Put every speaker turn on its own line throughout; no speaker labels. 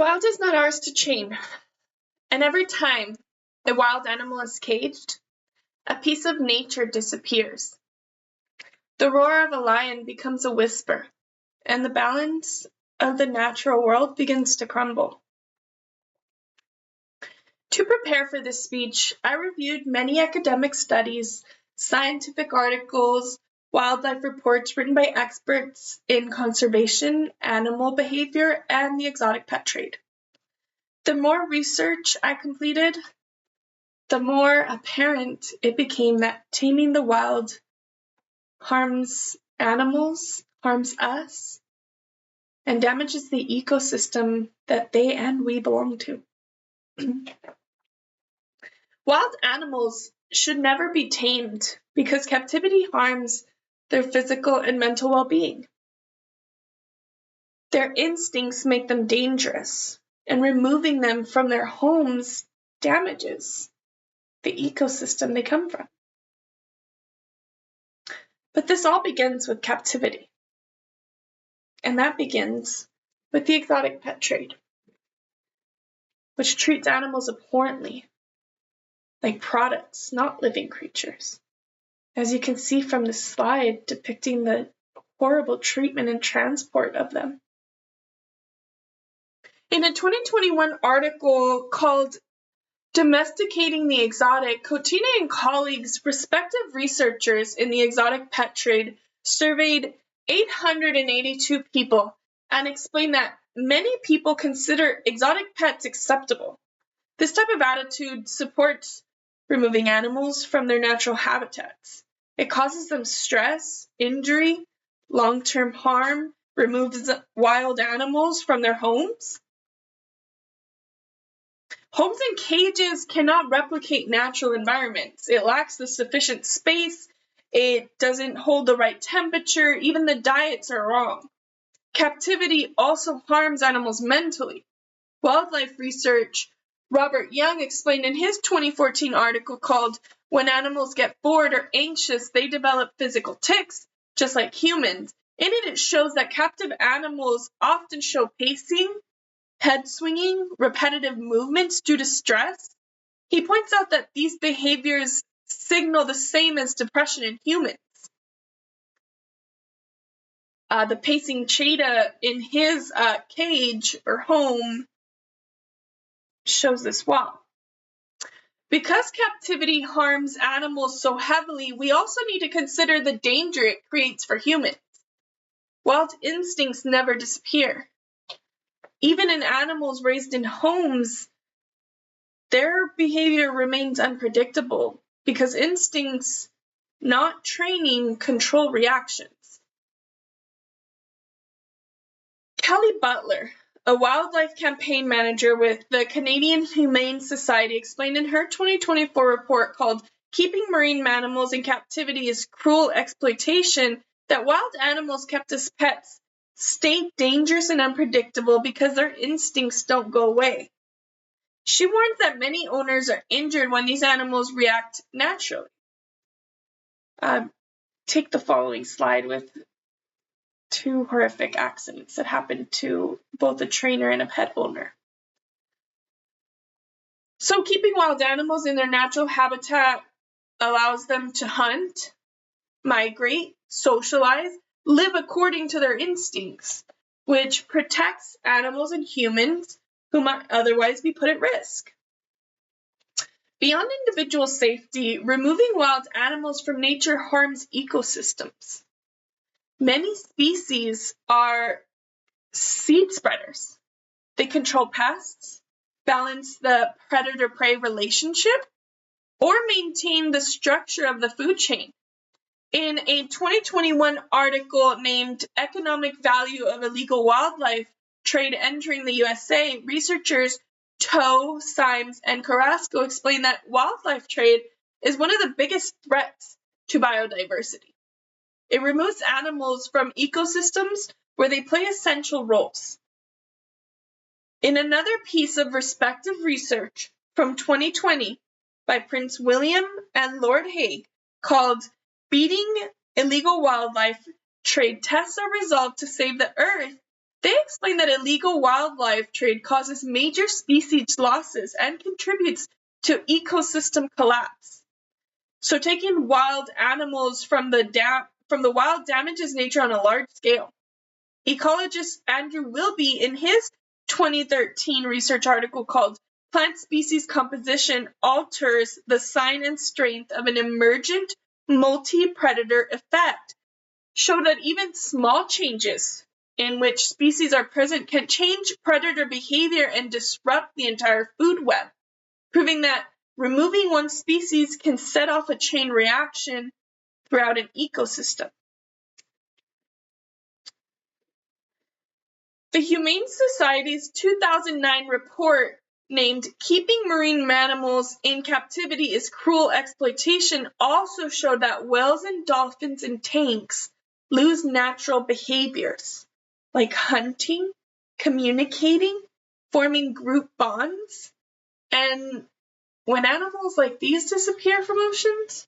The wild is not ours to chain, and every time a wild animal is caged, a piece of nature disappears. The roar of a lion becomes a whisper, and the balance of the natural world begins to crumble. To prepare for this speech, I reviewed many academic studies, scientific articles, wildlife reports written by experts in conservation, animal behavior, and the exotic pet trade. The more research I completed, the more apparent it became that taming the wild harms animals, harms us, and damages the ecosystem that they and we belong to. Wild animals should never be tamed because captivity harms their physical and mental well-being. Their instincts make them dangerous, and removing them from their homes damages the ecosystem they come from. But this all begins with captivity, and that begins with the exotic pet trade, which treats animals abhorrently, like products, not living creatures. As you can see from the slide depicting the horrible treatment and transport of them. In a 2021 article called Domesticating the Exotic, Cotina and colleagues, respective researchers in the exotic pet trade, surveyed 882 people and explained that many people consider exotic pets acceptable. This type of attitude supports removing animals from their natural habitats. It causes them stress, injury, long-term harm, removes wild animals from their homes. Homes and cages cannot replicate natural environments. It lacks the sufficient space. It doesn't hold the right temperature. Even the diets are wrong. Captivity also harms animals mentally. Wildlife research Robert Young explained in his 2014 article called When Animals Get Bored or Anxious, They Develop Physical Tics, just like humans. In it shows that captive animals often show pacing, head swinging, repetitive movements due to stress. He points out that these behaviors signal the same as depression in humans. The pacing cheetah in his cage or home shows this well. Because captivity harms animals so heavily, we also need to consider the danger it creates for humans. Wild instincts never disappear. Even in animals raised in homes, their behavior remains unpredictable because instincts, not training, control reactions. Kelly Butler, a wildlife campaign manager with the Canadian Humane Society, explained in her 2024 report called Keeping Marine Mammals in Captivity is Cruel Exploitation that wild animals kept as pets stay dangerous and unpredictable because their instincts don't go away. She warns that many owners are injured when these animals react naturally. Take the following slide with two horrific accidents that happened to both a trainer and a pet owner. So keeping wild animals in their natural habitat allows them to hunt, migrate, socialize, live according to their instincts, which protects animals and humans who might otherwise be put at risk. Beyond individual safety, removing wild animals from nature harms ecosystems. Many species are seed spreaders. They control pests, balance the predator-prey relationship, or maintain the structure of the food chain. In a 2021 article named Economic Value of Illegal Wildlife Trade Entering the USA, researchers Toe, Symes, and Carrasco explain that wildlife trade is one of the biggest threats to biodiversity. It removes animals from ecosystems where they play essential roles. In another piece of respective research from 2020 by Prince William and Lord Hague called Beating Illegal Wildlife Trade Tests a Resolve to Save the Earth, They explain that illegal wildlife trade causes major species losses and contributes to ecosystem collapse. So taking wild animals from the wild damages nature on a large scale. Ecologist Andrew Wilby, in his 2013 research article called Plant Species Composition Alters the Sign and Strength of an Emergent Multi-Predator Effect, showed that even small changes in which species are present can change predator behavior and disrupt the entire food web, proving that removing one species can set off a chain reaction throughout an ecosystem. The Humane Society's 2009 report named Keeping Marine Mammals in Captivity is Cruel Exploitation also showed that whales and dolphins in tanks lose natural behaviors like hunting, communicating, forming group bonds. And when animals like these disappear from oceans,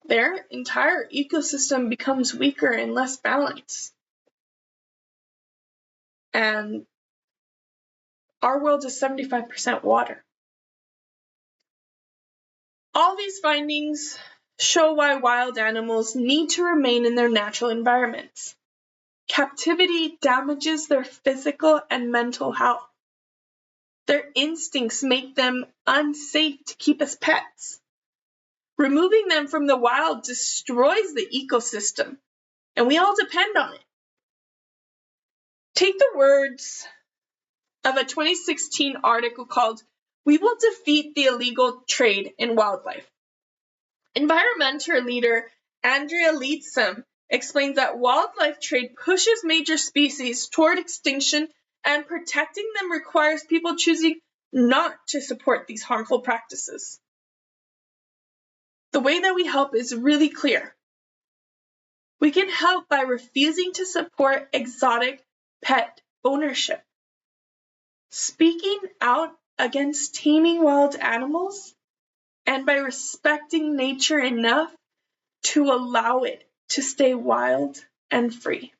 their entire ecosystem becomes weaker and less balanced. And our world is 75% water. All these findings show why wild animals need to remain in their natural environments. Captivity damages their physical and mental health. Their instincts make them unsafe to keep as pets. Removing them from the wild destroys the ecosystem, and we all depend on it. Take the words of a 2016 article called "We Will Defeat the Illegal Trade in Wildlife." Environmental leader Andrea Leedsam explains that wildlife trade pushes major species toward extinction, and protecting them requires people choosing not to support these harmful practices. The way that we help is really clear. We can help by refusing to support exotic pet ownership, speaking out against taming wild animals, and by respecting nature enough to allow it to stay wild and free.